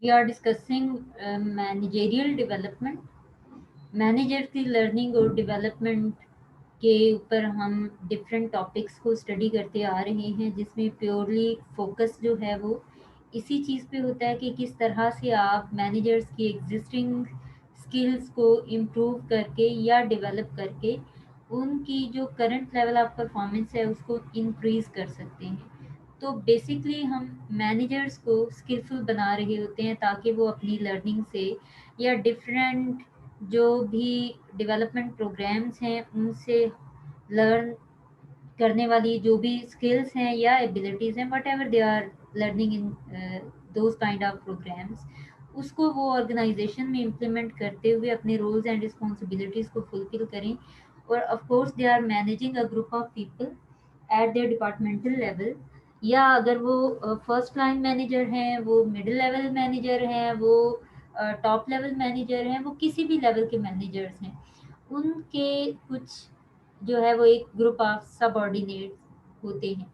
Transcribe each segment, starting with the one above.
We are discussing managerial development. Manager की learning और development के ऊपर हम डिफरेंट टॉपिक्स को स्टडी करते आ रहे हैं, जिसमें प्योरली फोकस जो है वो इसी चीज़ पे होता है कि किस तरह से आप मैनेजर्स की एग्जिस्टिंग स्किल्स को इम्प्रूव करके या डेवलप करके उनकी जो करंट लेवल ऑफ परफॉर्मेंस है उसको इंक्रीज कर सकते हैं। तो बेसिकली हम मैनेजर्स को स्किलफुल बना रहे होते हैं ताकि वो अपनी लर्निंग से या डिफरेंट जो भी डेवलपमेंट प्रोग्राम्स हैं उनसे लर्न करने वाली जो भी स्किल्स हैं या एबिलिटीज़ हैं, whatever they are learning in those kind of programmes, उसको वो ऑर्गेनाइजेशन में इम्प्लीमेंट करते हुए अपने रोल्स एंड रिस्पॉन्सिबिलिटीज़ को फुलफिल करें। और of course they are managing a group of people at their departmental level, या अगर वो फर्स्ट लाइन मैनेजर हैं, वो मिडिल लेवल मैनेजर हैं, वो टॉप लेवल मैनेजर हैं, वो किसी भी लेवल के मैनेजर्स हैं, उनके कुछ जो है वो एक ग्रुप ऑफ सबऑर्डिनेट्स होते हैं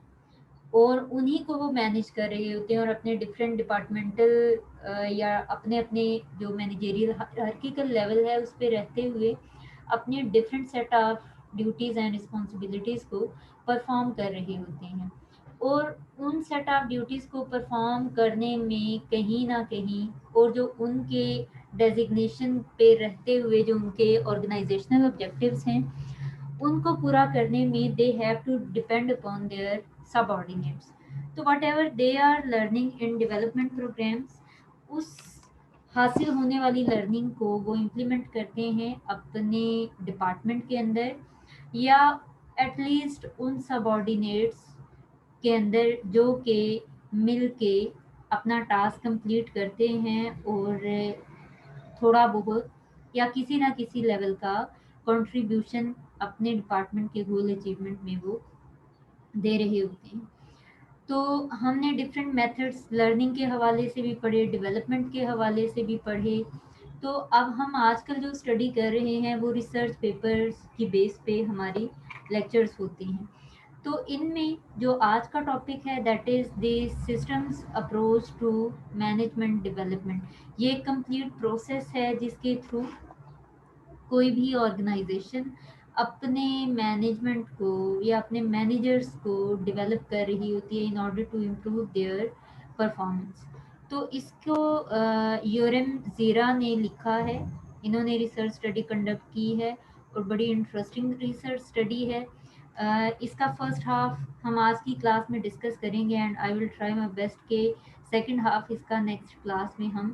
और उन्हीं को वो मैनेज कर रहे होते हैं और अपने डिफरेंट डिपार्टमेंटल या अपने अपने जो मैनेजेरियल हायरार्किकल लेवल है उस पे रहते हुए अपने different set of duties and responsibilities को परफॉर्म कर रहे होते हैं। और उन सेट ऑफ ड्यूटीज़ को परफॉर्म करने में कहीं ना कहीं और जो उनके डेजिग्नेशन पे रहते हुए जो उनके ऑर्गेनाइजेशनल ऑब्जेक्टिव्स हैं उनको पूरा करने में they have to depend upon their subordinates. तो whatever they are learning in development programmes, उस हासिल होने वाली लर्निंग को वो इम्प्लीमेंट करते हैं अपने डिपार्टमेंट के अंदर या एटलीस्ट उन सबऑर्डिनेट्स के अंदर जो कि मिल के अपना टास्क कंप्लीट करते हैं और थोड़ा बहुत या किसी ना किसी लेवल का कंट्रीब्यूशन अपने डिपार्टमेंट के गोल अचीवमेंट में वो दे रहे होते हैं। तो हमने डिफरेंट मेथड्स लर्निंग के हवाले से भी पढ़े, डेवलपमेंट के हवाले से भी पढ़े। तो अब हम आजकल जो स्टडी कर रहे हैं वो रिसर्च पेपर्स की बेस पे हमारी लेक्चर्स होती हैं। तो इनमें जो आज का टॉपिक है that is the systems approach to management development. ये कंप्लीट प्रोसेस है जिसके थ्रू कोई भी ऑर्गेनाइजेशन अपने मैनेजमेंट को या अपने मैनेजर्स को डेवलप कर रही होती है in order to improve their performance. तो इसको योरेम ज़ीरा ने लिखा है, इन्होंने रिसर्च स्टडी कंडक्ट की है और बड़ी इंटरेस्टिंग रिसर्च स्टडी है। इसका फर्स्ट हाफ हम आज की क्लास में डिस्कस करेंगे and I will try my best के सेकंड हाफ इसका नेक्स्ट क्लास में हम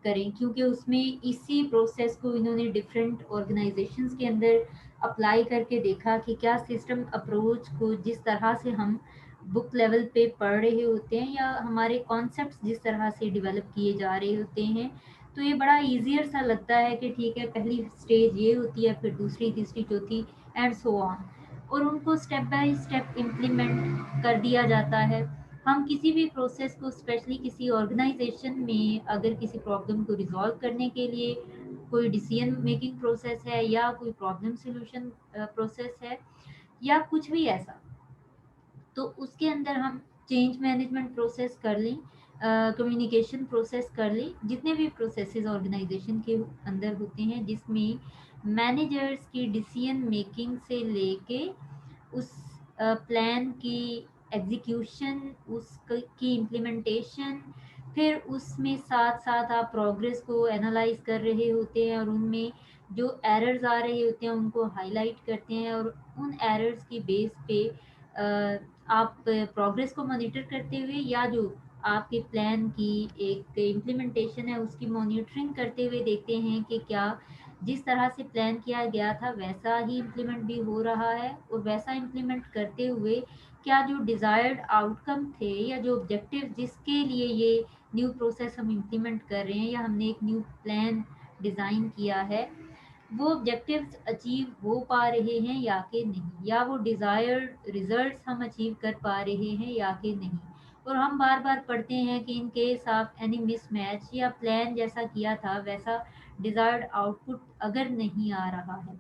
करें, क्योंकि उसमें इसी प्रोसेस को इन्होंने डिफरेंट ऑर्गेनाइजेशंस के अंदर अप्लाई करके देखा कि क्या सिस्टम अप्रोच को जिस तरह से हम बुक लेवल पे पढ़ रहे होते हैं या हमारे कॉन्सेप्ट्स जिस तरह से डेवलप किए जा रहे होते हैं, तो ये बड़ा ईजियर सा लगता है कि ठीक है पहली स्टेज ये होती है, फिर दूसरी, तीसरी, चौथी एंड सो ऑन, और उनको स्टेप बाय स्टेप इम्प्लीमेंट कर दिया जाता है। हम किसी भी प्रोसेस को स्पेशली किसी ऑर्गेनाइजेशन में अगर किसी प्रॉब्लम को रिजॉल्व करने के लिए कोई डिसीजन मेकिंग प्रोसेस है या कोई प्रॉब्लम सॉल्यूशन प्रोसेस है या कुछ भी ऐसा, तो उसके अंदर हम चेंज मैनेजमेंट प्रोसेस कर लें, कम्युनिकेशन प्रोसेस कर लें, जितने भी प्रोसेसेस ऑर्गेनाइजेशन के अंदर होते हैं जिसमें मैनेजर्स की डिसीजन मेकिंग से लेके उस प्लान की एग्जीक्यूशन, उसकी इम्प्लीमेंटेशन, फिर उसमें साथ साथ आप प्रोग्रेस को एनालाइज कर रहे होते हैं और उनमें जो एरर्स आ रहे होते हैं उनको हाईलाइट करते हैं और उन एरर्स की बेस पे आप प्रोग्रेस को मॉनिटर करते हुए या जो आपके प्लान की एक इम्प्लीमेंटेशन है उसकी मॉनिटरिंग करते हुए देखते हैं कि क्या जिस तरह से प्लान किया गया था वैसा ही इम्प्लीमेंट भी हो रहा है, और वैसा इम्प्लीमेंट करते हुए क्या जो डिज़ायर्ड आउटकम थे या जो ऑब्जेक्टिव जिसके लिए ये न्यू प्रोसेस हम इम्प्लीमेंट कर रहे हैं या हमने एक न्यू प्लान डिज़ाइन किया है, वो ऑब्जेक्टिव्स अचीव हो पा रहे हैं या कि नहीं, या वो डिज़ायर्ड रिजल्ट्स हम अचीव कर पा रहे हैं या कि नहीं। और हम बार बार पढ़ते हैं कि in case of any mismatch या प्लान जैसा किया था वैसा डिज़ायर्ड आउटपुट अगर नहीं आ रहा है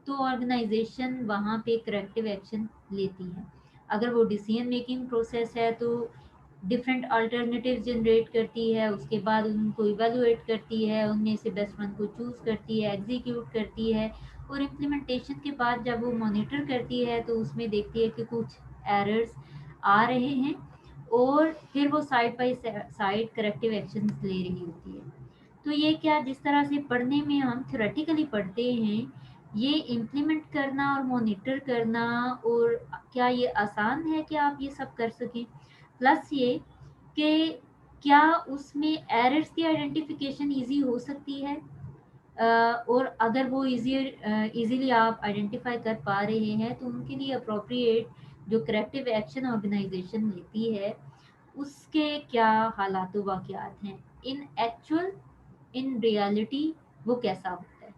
तो ऑर्गेनाइजेशन वहाँ पे करेक्टिव एक्शन लेती है। अगर वो डिसीजन मेकिंग प्रोसेस है तो डिफरेंट अल्टरनेटिव जनरेट करती है, उसके बाद उनको इवेलुएट करती है, उनमें से बेस्ट वन को चूज़ करती है, एग्जीक्यूट करती है, और इम्प्लीमेंटेशन के बाद जब वो मॉनिटर करती है तो उसमें देखती है कि कुछ एरर्स आ रहे हैं, और फिर वो side by side corrective actions ले रही होती है। तो ये क्या, जिस तरह से पढ़ने में हम थ्योरेटिकली पढ़ते हैं, ये इम्प्लीमेंट करना और मॉनिटर करना, और क्या ये आसान है कि आप ये सब कर सकें? प्लस ये कि क्या उसमें एरर्स की आइडेंटिफिकेशन ईजी हो सकती है? और अगर वो इजीली आप आइडेंटिफाई कर पा रहे हैं तो उनके लिए अप्रोप्रिएट जो करेक्टिव एक्शन ऑर्गेनाइजेशन लेती है, उसके क्या हालात वाक़यात हैं इन एक्चुअल, इन रियलिटी, वो कैसा होता है।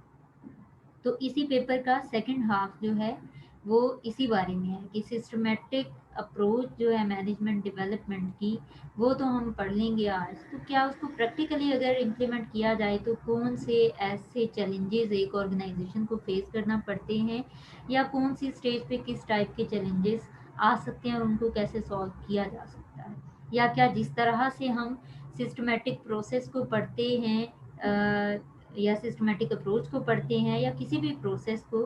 तो इसी पेपर का सेकंड हाफ जो है वो इसी बारे में है कि सिस्टमेटिक अप्रोच जो है मैनेजमेंट डेवलपमेंट की, वो तो हम पढ़ लेंगे आज। तो क्या उसको प्रैक्टिकली अगर इम्प्लीमेंट किया जाए तो कौन से ऐसे चैलेंजेस एक ऑर्गेनाइजेशन को फेस करना पड़ते हैं, या कौन सी स्टेज पे किस टाइप के चैलेंजेस आ सकते हैं और उनको कैसे सॉल्व किया जा सकता है, या क्या जिस तरह से हम सिस्टमेटिक प्रोसेस को पढ़ते हैं, या सिस्टमेटिक अप्रोच को पढ़ते हैं, या किसी भी प्रोसेस को,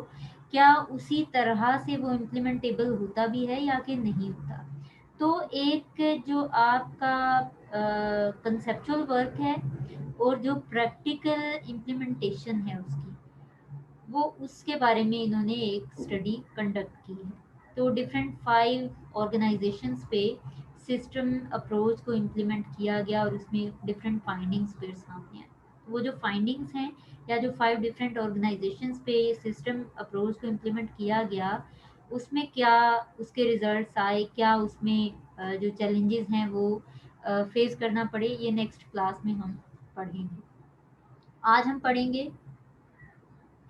क्या उसी तरह से वो इम्प्लीमेंटेबल होता भी है या कि नहीं होता। तो एक जो आपका कंसेप्चुअल वर्क है और जो प्रैक्टिकल इम्प्लीमेंटेशन है उसकी, वो उसके बारे में इन्होंने एक स्टडी कंडक्ट की है। तो डिफरेंट 5 ऑर्गेनाइजेशंस पे सिस्टम अप्रोच को इम्प्लीमेंट किया गया और उसमें डिफरेंट फाइंडिंग्स फिर सामने आए। वो जो फाइंडिंग्स हैं, या जो 5 डिफरेंट ऑर्गेनाइजेशंस पे सिस्टम अप्रोच को इम्प्लीमेंट किया गया, उसमें क्या उसके रिजल्ट्स आए, क्या उसमें जो चैलेंजेस हैं वो फेस करना पड़े, ये नेक्स्ट क्लास में हम पढ़ेंगे। आज हम पढ़ेंगे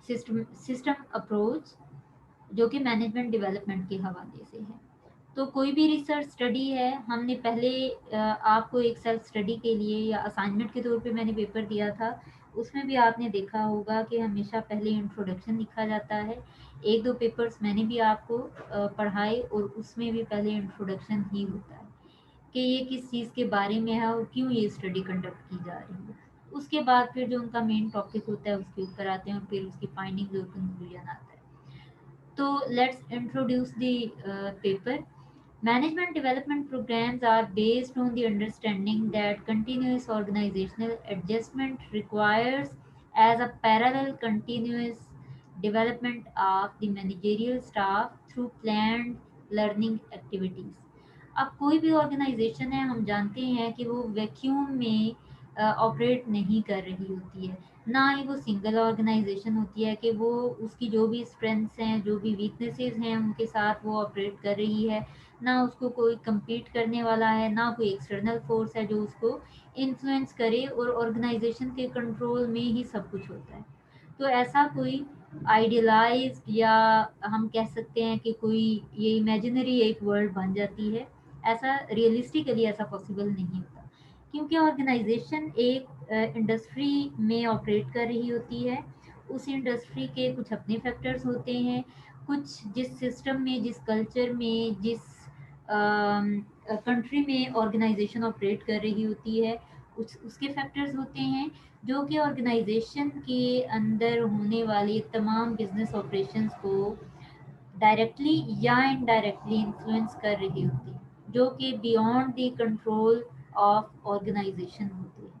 सिस्टम सिस्टम अप्रोच, जो कि मैनेजमेंट डेवलपमेंट के हवाले से है। तो कोई भी रिसर्च स्टडी है, हमने पहले आपको एक सेल्फ स्टडी के लिए या असाइनमेंट के तौर पे मैंने पेपर दिया था, उसमें भी आपने देखा होगा कि हमेशा पहले इंट्रोडक्शन लिखा जाता है। एक दो पेपर्स मैंने भी आपको पढ़ाए और उसमें भी पहले इंट्रोडक्शन ही होता है कि ये किस चीज़ के बारे में है और क्यों ये स्टडी कंडक्ट की जा रही है। उसके बाद फिर जो उनका मेन टॉपिक होता है उसके ऊपर आते हैं और फिर उसकी फाइंडिंग्स और कंक्लूजन आता है। तो let's introduce the paper. Management development programs are based on the understanding that continuous organizational adjustment requires as a parallel continuous development of the managerial staff through planned learning activities. अब कोई भी organisation है, हम जानते हैं कि वो vacuum में ऑपरेट नहीं कर रही होती है, ना ही वो सिंगल ऑर्गेनाइजेशन होती है कि वो उसकी जो भी स्ट्रेंथ्स हैं, जो भी वीकनेसेस हैं, उनके साथ वो ऑपरेट कर रही है। ना उसको कोई compete करने वाला है, ना कोई एक्सटर्नल फोर्स है जो उसको इन्फ्लुएंस करे, और ऑर्गेनाइजेशन के कंट्रोल में ही सब कुछ होता है। तो ऐसा कोई आइडियलाइज, या हम कह सकते हैं कि कोई ये इमेजिनरी एक वर्ल्ड बन जाती है, ऐसा रियलिस्टिकली ऐसा पॉसिबल नहीं होता, क्योंकि ऑर्गेनाइजेशन एक इंडस्ट्री में ऑपरेट कर रही होती है। उस इंडस्ट्री के कुछ अपने फैक्टर्स होते हैं, कुछ जिस सिस्टम में, जिस कल्चर में, जिस कंट्री में ऑर्गेनाइजेशन ऑपरेट कर रही होती है, उसके फैक्टर्स होते हैं, जो कि ऑर्गेनाइजेशन के अंदर होने वाली तमाम बिजनेस ऑपरेशंस को डायरेक्टली या इनडायरेक्टली इन्फ्लुएंस कर रही होती है, जो कि beyond the control of organisation होती है।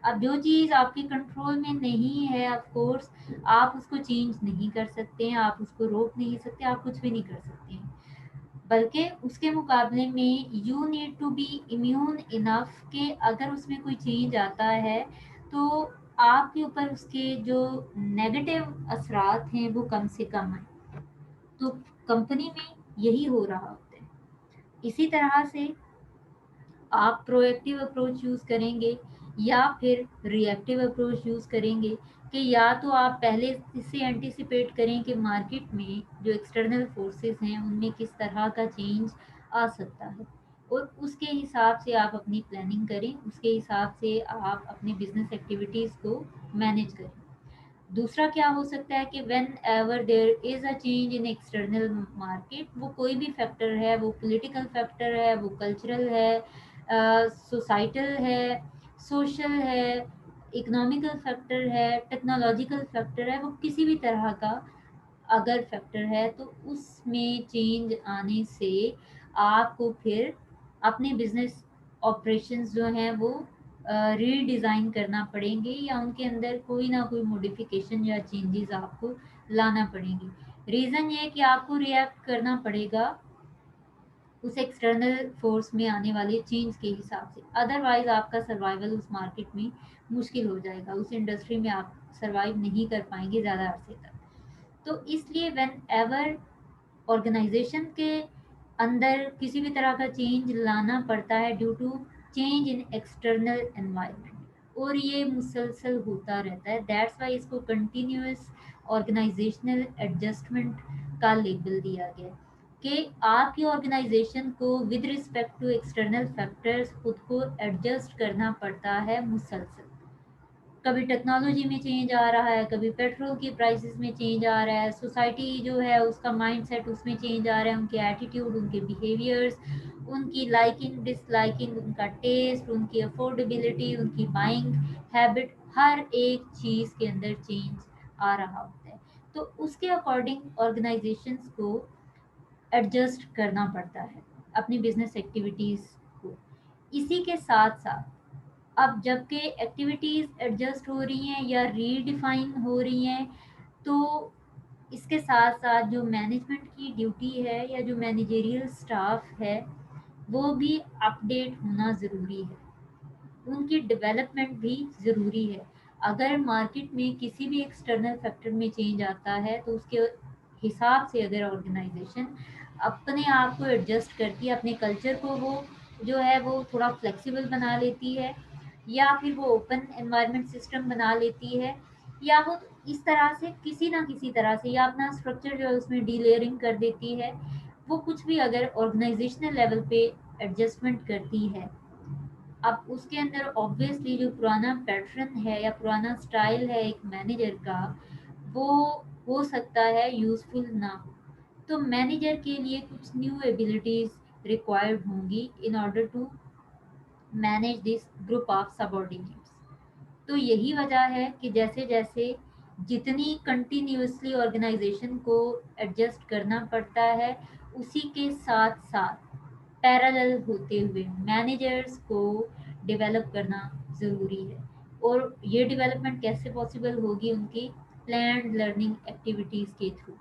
अब जो चीज़ आपके कंट्रोल में नहीं है, ऑफ कोर्स आप उसको चेंज नहीं कर सकते हैं, आप उसको रोक नहीं सकते, आप कुछ भी नहीं कर सकते हैं, बल्कि उसके मुकाबले में you need to be immune enough कि अगर उसमें कोई चेंज आता है तो आपके ऊपर उसके जो नेगेटिव असरात हैं वो कम से कम आए। तो कंपनी में यही हो रहा होता है। इसी तरह से आप प्रोएक्टिव अप्रोच यूज़ करेंगे या फिर रिएक्टिव अप्रोच यूज़ करेंगे, कि या तो आप पहले इससे एंटिसिपेट करें कि मार्केट में जो एक्सटर्नल फोर्सेस हैं उनमें किस तरह का चेंज आ सकता है, और उसके हिसाब से आप अपनी प्लानिंग करें, उसके हिसाब से आप अपनी बिजनेस एक्टिविटीज़ को मैनेज करें। दूसरा क्या हो सकता है कि whenever there is a change in external market, वो कोई भी फैक्टर है, वो पॉलिटिकल फैक्टर है, वो कल्चरल है, सोसाइटल है, सोशल है, इकोनॉमिकल फैक्टर है, टेक्नोलॉजिकल फैक्टर है, वो किसी भी तरह का अगर फैक्टर है तो उसमें चेंज आने से आपको फिर अपने बिजनेस ऑपरेशंस जो हैं वो रीडिज़ाइन करना पड़ेंगे या उनके अंदर कोई ना कोई मॉडिफिकेशन या चेंजेस आपको लाना पड़ेंगे। रीज़न ये है कि आपको रिएक्ट करना पड़ेगा उस एक्सटर्नल फोर्स में आने वाले चेंज के हिसाब से, अदरवाइज आपका सर्वाइवल उस मार्केट में मुश्किल हो जाएगा, उस इंडस्ट्री में आप सर्वाइव नहीं कर पाएंगे ज़्यादा अरसे तक। तो इसलिए व्हेन एवर ऑर्गेनाइजेशन के अंदर किसी भी तरह का चेंज लाना पड़ता है due to change in external environment, और ये मुसलसल होता रहता है, दैट्स वाई इसको कंटिन्यूअस ऑर्गेनाइजेशनल एडजस्टमेंट का लेबल दिया गया कि आपकी ऑर्गेनाइजेशन को with respect to external factors खुद को एडजस्ट करना पड़ता है मुसलसल। कभी टेक्नोलॉजी में चेंज आ रहा है, कभी पेट्रोल की प्राइसेस में चेंज आ रहा है, सोसाइटी जो है उसका माइंडसेट उसमें चेंज आ रहा है, उनके एटीट्यूड, उनके बिहेवियर्स, उनकी लाइकिंग डिसलाइकिंग, उनका टेस्ट, उनकी अफोर्डेबिलिटी, उनकी बाइंग हैबिट, हर एक चीज़ के अंदर चेंज आ रहा होता है। तो उसके अकॉर्डिंग ऑर्गेनाइजेशंस को एडजस्ट करना पड़ता है अपनी बिजनेस एक्टिविटीज़ को। इसी के साथ साथ अब जबकि एक्टिविटीज़ एडजस्ट हो रही हैं या रीडिफाइन हो रही हैं, तो इसके साथ साथ जो मैनेजमेंट की ड्यूटी है या जो मैनेजेरियल स्टाफ है वो भी अपडेट होना ज़रूरी है, उनकी डेवलपमेंट भी ज़रूरी है। अगर मार्केट में किसी भी एक्सटर्नल फैक्टर में चेंज आता है तो उसके हिसाब से अगर ऑर्गेनाइजेशन अपने आप को एडजस्ट करती है, अपने कल्चर को वो जो है वो थोड़ा फ्लेक्सिबल बना लेती है, या फिर वो ओपन एनवायरनमेंट सिस्टम बना लेती है, या वो इस तरह से किसी ना किसी तरह से या अपना स्ट्रक्चर जो है उसमें डीलेयरिंग कर देती है, वो कुछ भी अगर ऑर्गेनाइजेशनल लेवल पे एडजस्टमेंट करती है, अब उसके अंदर ऑब्वियसली जो पुराना पैटर्न है या पुराना स्टाइल है एक मैनेजर का, वो हो सकता है यूज़फुल ना हो। तो मैनेजर के लिए कुछ न्यू एबिलिटीज़ रिक्वायर्ड होंगी in order to manage this group of subordinates. तो यही वजह है कि जैसे जैसे जितनी कंटिन्यूअसली ऑर्गेनाइजेशन को एडजस्ट करना पड़ता है, उसी के साथ साथ पैरेलल होते हुए मैनेजर्स को डेवलप करना ज़रूरी है। और ये डेवलपमेंट कैसे पॉसिबल होगी? उनकी प्लान्ड लर्निंग एक्टिविटीज़ के थ्रू।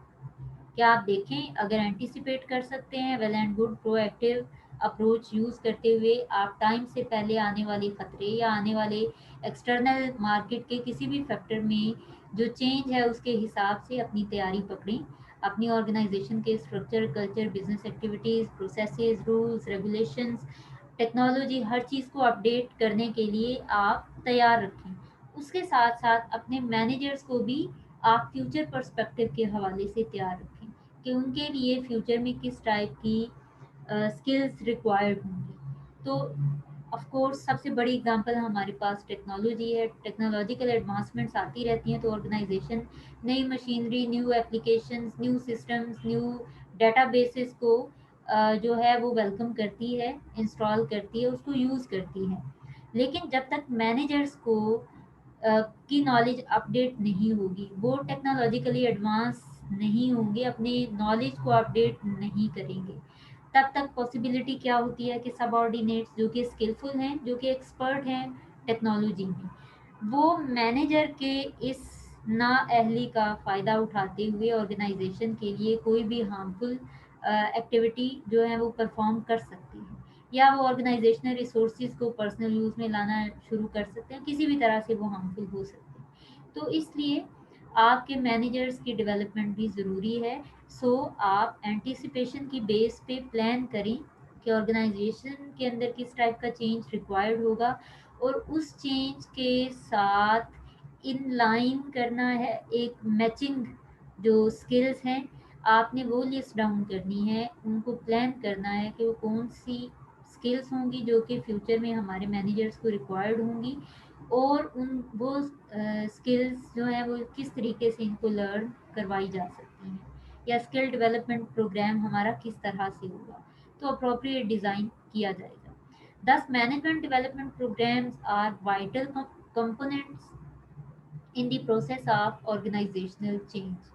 क्या आप देखें, अगर एंटिसिपेट कर सकते हैं, well and good, proactive approach use करते हुए आप टाइम से पहले आने वाले खतरे या आने वाले एक्सटर्नल मार्केट के किसी भी फैक्टर में जो चेंज है उसके हिसाब से अपनी तैयारी पकड़ें। अपनी ऑर्गेनाइजेशन के structure, culture, business activities, processes, rules, regulations, technology, हर चीज़ को अपडेट करने के लिए आप तैयार रखें। उसके साथ साथ अपने मैनेजर्स को भी आप फ्यूचर पर्सपेक्टिव के हवाले से तैयार रखें कि उनके लिए फ्यूचर में किस टाइप की स्किल्स रिक्वायर्ड होंगी। तो ऑफ कोर्स सबसे बड़ी एग्जांपल हमारे पास टेक्नोलॉजी है, टेक्नोलॉजिकल एडवांसमेंट्स आती रहती हैं तो ऑर्गेनाइजेशन नई machinery, new applications, new systems, new databases को जो है वो वेलकम करती है, इंस्टॉल करती है, उसको यूज़ करती है। लेकिन जब तक मैनेजर्स को की नॉलेज अपडेट नहीं होगी, वो टेक्नोलॉजिकली एडवांस नहीं होंगे, अपने नॉलेज को अपडेट नहीं करेंगे, तब तक पॉसिबिलिटी क्या होती है कि सबऑर्डिनेट्स जो कि स्किलफुल हैं, जो कि एक्सपर्ट हैं टेक्नोलॉजी में, वो मैनेजर के इस नाअहली का फ़ायदा उठाते हुए ऑर्गेनाइजेशन के लिए कोई भी हार्मफुल एक्टिविटी जो है वो परफॉर्म कर सकती है, या वो ऑर्गेनाइजेशनल रिसोर्सेज को पर्सनल यूज़ में लाना शुरू कर सकते हैं, किसी भी तरह से वो हार्मफुल हो सकते हैं। तो इसलिए आपके मैनेजर्स की डेवलपमेंट भी ज़रूरी है। सो आप एंटिसिपेशन की बेस पे प्लान करें कि ऑर्गेनाइजेशन के अंदर किस टाइप का चेंज रिक्वायर्ड होगा, और उस चेंज के साथ इन लाइन करना है एक मैचिंग जो स्किल्स हैं, आपने वो लिस्ट डाउन करनी है, उनको प्लान करना है कि वो कौन सी स्किल्स होंगी जो कि फ्यूचर में हमारे मैनेजर्स को रिक्वायर्ड होंगी, और उन वो स्किल्स जो हैं वो किस तरीके से इनको लर्न करवाई जा सकती हैं, या स्किल डेवलपमेंट प्रोग्राम हमारा किस तरह से होगा, तो अप्रोप्रिएट डिज़ाइन किया जाएगा। Thus, management development programs are vital components in the process of organizational change.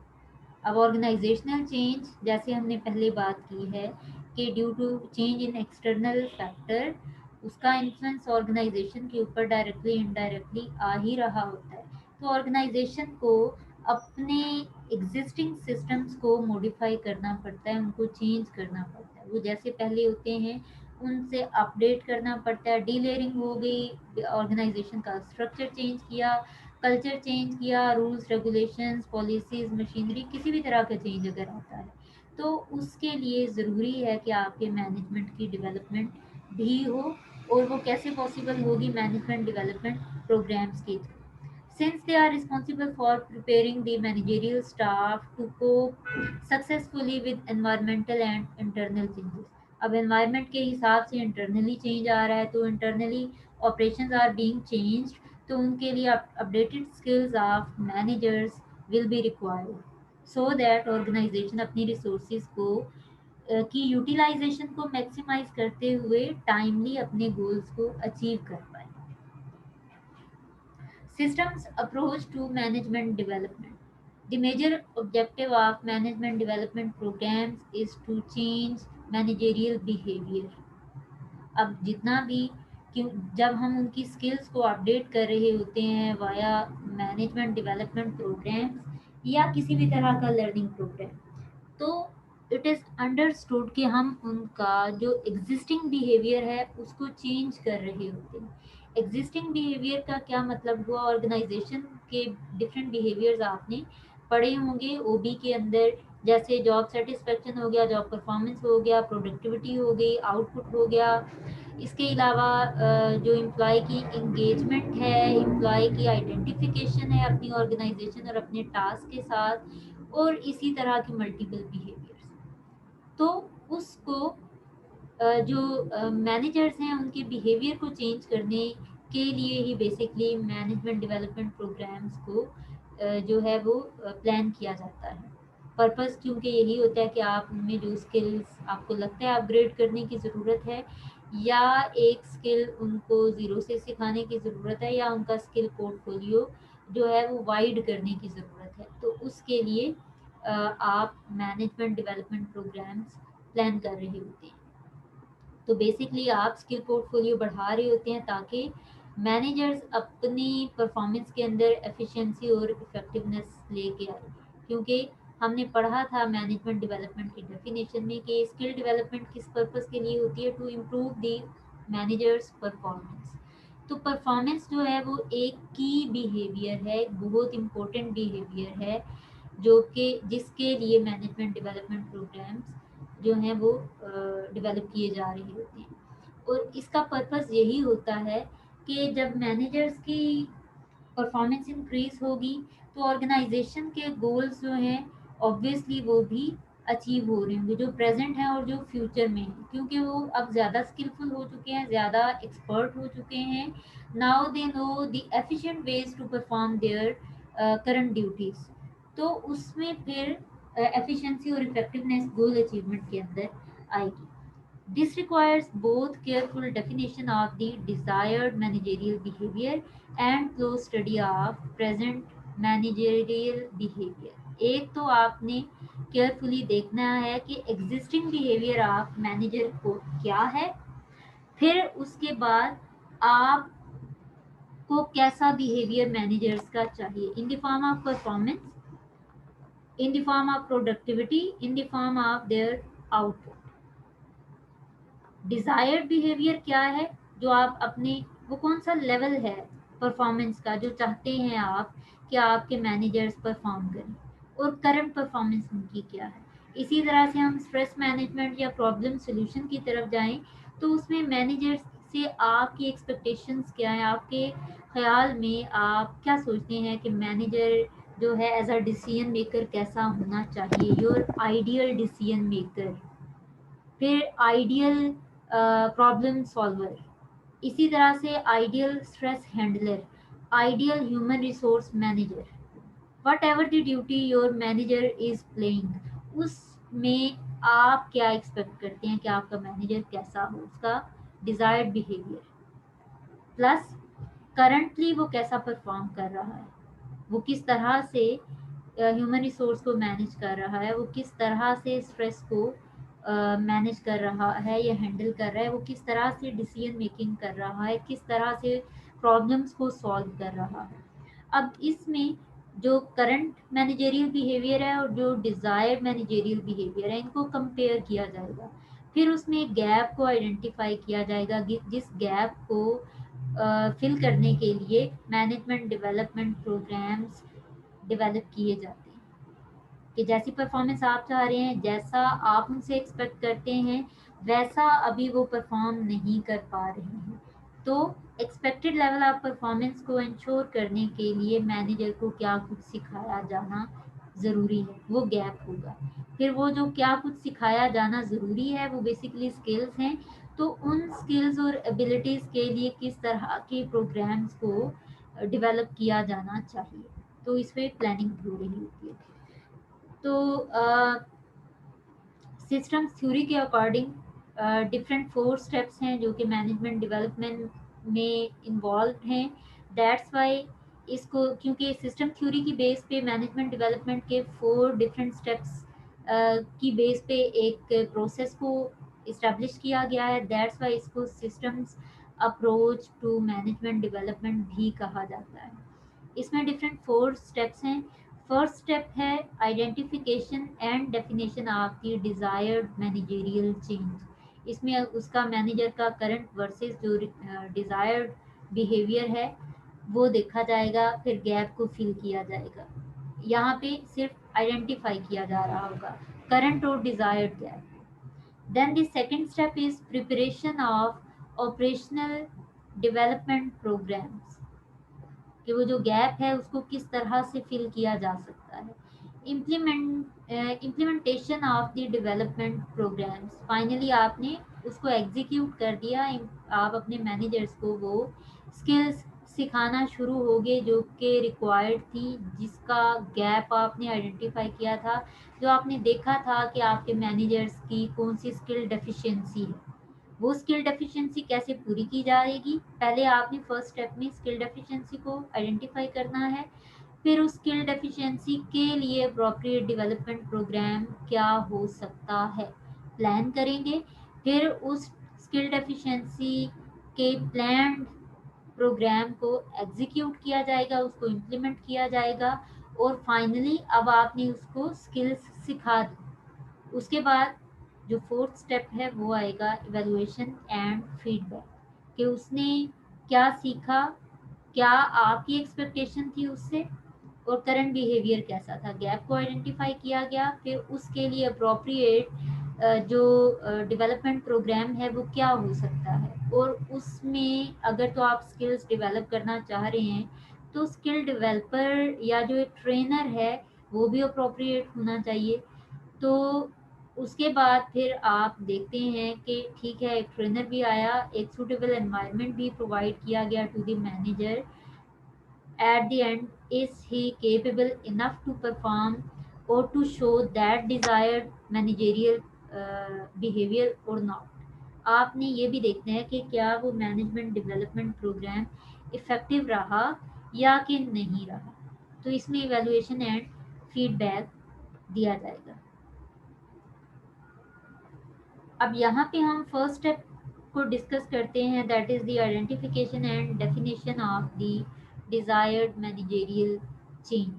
अब ऑर्गेनाइजेशनल चेंज जैसे हमने पहले बात की है कि due to change in external factor उसका इन्फ्लुएंस ऑर्गेनाइजेशन के ऊपर डायरेक्टली इनडायरेक्टली आ ही रहा होता है। तो ऑर्गेनाइजेशन को अपने एग्जिस्टिंग सिस्टम्स को मॉडिफाई करना पड़ता है, उनको चेंज करना पड़ता है। वो जैसे पहले होते हैं उनसे अपडेट करना पड़ता है। डीलेयरिंग हो गई, ऑर्गेनाइजेशन का स्ट्रक्चर चेंज किया, कल्चर चेंज किया, रूल्स रेगुलेशंस पॉलिसीज मशीनरी किसी भी तरह का चेंज अगर आता है तो उसके लिए ज़रूरी है कि आपके मैनेजमेंट की डेवलपमेंट भी हो। और वो कैसे पॉसिबल होगी? मैनेजमेंट डेवलपमेंट प्रोग्राम्स के through, since they are responsible for preparing the managerial staff to cope successfully with environmental and internal changes. अब environment के हिसाब से internally change आ रहा है तो internally operations are being changed, तो उनके लिए updated skills of managers will be required so that organization अपनी resources को की यूटिलाइजेशन को मैक्सिमाइज करते हुए टाइमली अपने गोल्स को अचीव कर पाए। Systems approach to management development. The major objective of management development programs is to change managerial behavior. अब जितना भी क्यों जब हम उनकी स्किल्स को अपडेट कर रहे होते हैं वाया मैनेजमेंट डेवलपमेंट प्रोग्राम्स या किसी भी तरह का लर्निंग प्रोग्राम, तो इट इज़ अंडरस्टूड कि हम उनका जो एग्जिस्टिंग बिहेवियर है उसको चेंज कर रहे होते हैं। एग्जिस्टिंग बिहेवियर का क्या मतलब हुआ? ऑर्गेनाइजेशन के डिफरेंट बिहेवियर्स आपने पढ़े होंगे ओबी के अंदर, जैसे जॉब सेटिस्फेक्शन हो गया, जॉब परफॉर्मेंस हो गया, प्रोडक्टिविटी हो गई, आउटपुट हो गया। इसके अलावा जो एम्प्लॉय की इंगेजमेंट है, एम्प्लॉय की आइडेंटिफिकेशन है अपनी ऑर्गेनाइजेशन और अपने टास्क के साथ, और इसी तरह के मल्टीपल बिहेवियर्स। तो उसको जो मैनेजर्स हैं उनके बिहेवियर को चेंज करने के लिए ही बेसिकली मैनेजमेंट डेवलपमेंट प्रोग्राम्स को जो है वो प्लान किया जाता है। पर्पस क्योंकि यही होता है कि आप उनमें जो स्किल्स आपको लगता है अपग्रेड करने की ज़रूरत है या एक स्किल उनको ज़ीरो से सिखाने की ज़रूरत है या उनका स्किल पोर्टफोलियो जो है वो वाइड करने की ज़रूरत है, तो उसके लिए आप मैनेजमेंट डेवलपमेंट प्रोग्राम्स प्लान कर रहे होते हैं। तो बेसिकली आप स्किल पोर्टफोलियो बढ़ा रहे होते हैं ताकि मैनेजर्स अपनी परफॉर्मेंस के अंदर एफिशिएंसी और इफेक्टिवनेस लेके आए। क्योंकि हमने पढ़ा था मैनेजमेंट डेवलपमेंट की डेफिनेशन में कि स्किल डेवलपमेंट किस पर्पस के लिए होती है? To improve the managers performance. तो परफॉर्मेंस जो है वो एक की बिहेवियर है, एक बहुत इम्पोर्टेंट बिहेवियर है जो कि जिसके लिए मैनेजमेंट डेवलपमेंट प्रोग्राम्स जो हैं वो डेवलप किए जा रहे होते हैं। और इसका पर्पस यही होता है कि जब मैनेजर्स की परफॉर्मेंस इंक्रीज होगी तो ऑर्गेनाइजेशन के गोल्स जो हैं ऑब्वियसली वो भी अचीव हो रहे होंगे, जो प्रेजेंट हैं और जो फ्यूचर में हैं, क्योंकि वो अब ज़्यादा स्किलफुल हो चुके हैं, ज़्यादा एक्सपर्ट हो चुके हैं। Now they know the efficient ways to perform their current duties. तो उसमें फिर एफिशिएंसी और इफेक्टिवनेस गोल अचीवमेंट के अंदर आएगी। This requires both careful definition of the desired managerial behavior and close study of present managerial behavior. एक तो आपने केयरफुली देखना है कि एग्जिस्टिंग बिहेवियर ऑफ मैनेजर को क्या है, फिर उसके बाद आपको कैसा बिहेवियर मैनेजर्स का चाहिए in the form of performance, in the form of productivity, in the form of their output. Desired behaviour क्या है? जो आप अपने वो कौन सा लेवल है परफॉर्मेंस का जो चाहते हैं आप कि आपके मैनेजर्स परफॉर्म करें, और करंट परफॉर्मेंस उनकी क्या है। इसी तरह से हम स्ट्रेस मैनेजमेंट या प्रॉब्लम सॉल्यूशन की तरफ जाएं तो उसमें मैनेजर्स से आपकी एक्सपेक्टेशंस क्या है, आपके ख्याल में आप क्या सोचते हैं कि मैनेजर जो है एज अ डिसीजन मेकर कैसा होना चाहिए, योर आइडियल डिसीजन मेकर। फिर आइडियल प्रॉब्लम सॉल्वर, इसी तरह से ideal stress handler, ideal human resource manager. What ever the duty your manager is playing, उसमें आप क्या एक्सपेक्ट करते हैं कि आपका मैनेजर कैसा हो, उसका डिजायर्ड बिहेवियर, प्लस करंटली वो कैसा परफॉर्म कर रहा है, वो किस तरह से ह्यूमन रिसोर्स को मैनेज कर रहा है, वो किस तरह से स्ट्रेस को मैनेज कर रहा है या हैंडल कर रहा है, वो किस तरह से डिसीजन मेकिंग कर रहा है, किस तरह से प्रॉब्लम्स को सॉल्व कर रहा है। अब इसमें जो करंट मैनेजेरियल बिहेवियर है और जो डिज़ायर्ड मैनेजेरियल बिहेवियर है, इनको कंपेयर किया जाएगा। फिर उसमें एक गैप को आइडेंटिफाई किया जाएगा, जिस गैप को फिल करने के लिए मैनेजमेंट डेवलपमेंट प्रोग्राम्स डेवलप किए जाते हैं कि जैसी परफॉर्मेंस आप चाह रहे हैं, जैसा आप उनसे एक्सपेक्ट करते हैं, वैसा अभी वो परफॉर्म नहीं कर पा रहे हैं। तो एक्सपेक्टेड लेवल ऑफ परफॉर्मेंस को इंश्योर करने के लिए मैनेजर को क्या कुछ सिखाया जाना ज़रूरी है, वो गैप होगा। फिर वो जो क्या कुछ सिखाया जाना ज़रूरी है वो बेसिकली स्किल्स हैं, तो उन स्किल्स और एबिलिटीज़ के लिए किस तरह के प्रोग्राम्स को डेवलप किया जाना चाहिए, तो इसमें प्लानिंग हो रही होती है। तो सिस्टम्स थ्योरी के अकॉर्डिंग डिफरेंट 4 स्टेप्स हैं जो कि मैनेजमेंट डेवलपमेंट में इन्वॉल्व हैं। दैट्स वाई इसको, क्योंकि सिस्टम थ्योरी की बेस पे मैनेजमेंट डेवलपमेंट के 4 डिफरेंट स्टेप्स की बेस पे एक प्रोसेस को इस्टेब्लिश किया गया है, दैट्स वाई इसको systems approach to management development भी कहा जाता है। इसमें डिफरेंट 4 स्टेप्स हैं। फर्स्ट स्टेप है identification and definition of the desired managerial change. इसमें उसका मैनेजर का करंट वर्सेस जो डिजायर्ड बिहेवियर है वो देखा जाएगा, फिर गैप को फिल किया जाएगा। यहाँ पे सिर्फ आइडेंटिफाई किया जा रहा होगा करंट और desired gap. Then the second step is preparation of operational development programmes, कि वो जो गैप है उसको किस तरह से फिल किया जा सकता है। Implementation of the development programmes, finally आपने उसको एग्जीक्यूट कर दिया, आप अपने मैनेजर्स को वो स्किल्स सिखाना शुरू हो गए जो कि रिक्वायर्ड थी, जिसका गैप आपने आइडेंटिफाई किया था, जो आपने देखा था कि आपके मैनेजर्स की कौन सी स्किल डेफिशिएंसी है, वो स्किल डेफिशिएंसी कैसे पूरी की जाएगी। पहले आपने फर्स्ट स्टेप में स्किल डेफिशिएंसी को आइडेंटिफाई करना है, फिर उस स्किल डेफिशिएंसी के लिए अप्रोप्रिएट डेवलपमेंट प्रोग्राम क्या हो सकता है प्लान करेंगे, फिर उस स्किल डेफिशिएंसी के प्लान प्रोग्राम को एग्जीक्यूट किया जाएगा, उसको इम्प्लीमेंट किया जाएगा, और फाइनली अब आपने उसको स्किल्स सिखा दी। उसके बाद जो फोर्थ स्टेप है वो आएगा इवेलुएशन एंड फीडबैक, कि उसने क्या सीखा, क्या आपकी एक्सपेक्टेशन थी उससे, और करंट बिहेवियर कैसा था। गैप को आइडेंटिफाई किया गया, फिर उसके लिए अप्रोप्रिएट जो डेवलपमेंट प्रोग्राम है वो क्या हो सकता है, और उसमें अगर तो आप स्किल्स डेवलप करना चाह रहे हैं तो स्किल डेवलपर या जो एक ट्रेनर है वो भी अप्रोप्रिएट होना चाहिए। तो उसके बाद फिर आप देखते हैं कि ठीक है, एक ट्रेनर भी आया, एक सूटेबल एनवायरनमेंट भी प्रोवाइड किया गया to the manager. At the end, is he capable enough to perform or to show that desired managerial behavior or not? आपने ये भी देखना है कि क्या वो मैनेजमेंट डेवलपमेंट प्रोग्राम इफेक्टिव रहा या कि नहीं रहा, तो इसमें इवैल्यूएशन एंड फीडबैक दिया जाएगा। अब यहाँ पे हम फर्स्ट स्टेप को डिस्कस करते हैं, that is the identification and definition of the desired managerial change.